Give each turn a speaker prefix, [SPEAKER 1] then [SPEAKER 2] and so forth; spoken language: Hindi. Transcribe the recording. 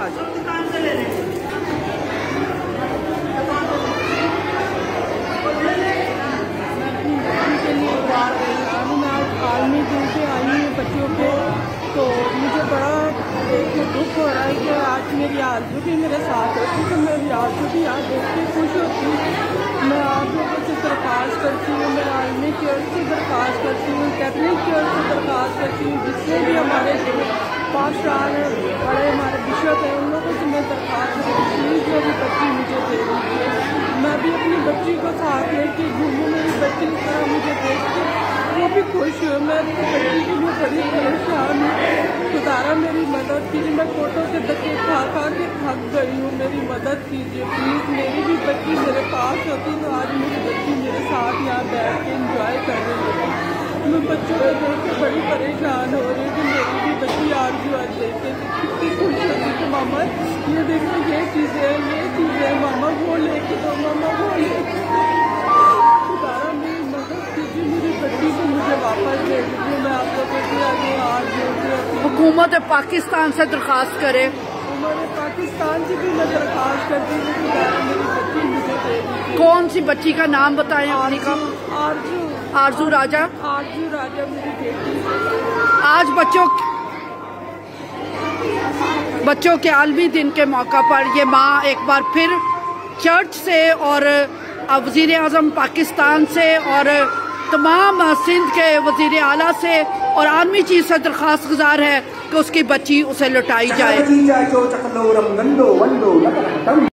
[SPEAKER 1] आर्मी दिन से आई हूँ बच्चों को, तो मुझे बड़ा देख के दुख हो रहा है कि आज मेरी आरज़ू भी मेरे साथ होती तो मेरी आरज़ू भी आज देख के खुश होती। मैं आप लोगों से दरख्वास्त करती हूँ, मैं आर्मी की ओर से दरख्वास्त करती हूँ, कैथलिक की ओर से दरख्वास्त करती हूँ, जिससे भी हमारे पास्टर बड़े हमारे बिशप हैं उन लोगों से मैं दरख्वास्त करती हूँ जो भी बच्ची मुझे दे रही है। मैं भी अपनी बच्ची को साथ लेके घूमूँ, मेरी बच्ची की तरह मुझे देख के वो भी खुश हूँ। मैं अपनी बच्ची के लिए बड़ी परेशान हूँ, खुदारा मेरी मदद कीजिए। मैं फोटो के धक्के खा खा के थक गई हूँ, मेरी मदद कीजिए प्लीज़। मेरी भी बच्ची मेरे पास होती तो आज मेरी बच्ची मेरे साथ यहाँ बैठ के इंजॉय कर रही है। मैं बच्चों को देख के बड़ी परेशान हो रही हूँ कि मेरी भी बच्ची आज भी आज देख के कितनी खुश होती कि मामा ये देखो ये चीज़ें मामा वो लेके दो, मामा वो लेके खुदारा मेरी मदद कीजिए, मेरी बच्ची को मुझे वापस दे दीजिए। मैं आप लोगों के आगे आज
[SPEAKER 2] हुकूमत पाकिस्तान से दरख्वास्त करे,
[SPEAKER 1] हमारे पाकिस्तान से भी मैं दरख्वास्त करती हूँ कि मेरी बच्ची मुझे दे दीजिए।
[SPEAKER 2] कौन सी बच्ची का नाम बताएं अपनी का? आरजू राजा
[SPEAKER 1] मेरी बेटी।
[SPEAKER 2] आज बच्चों के आलमी दिन के मौका पर ये माँ एक बार फिर चर्च से और वज़ीर आज़म पाकिस्तान से और तमाम सिंध के वज़ीर आला से और आर्मी चीफ से दरख्वास्त गुजार है कि उसकी बच्ची उसे लौटाई जाए।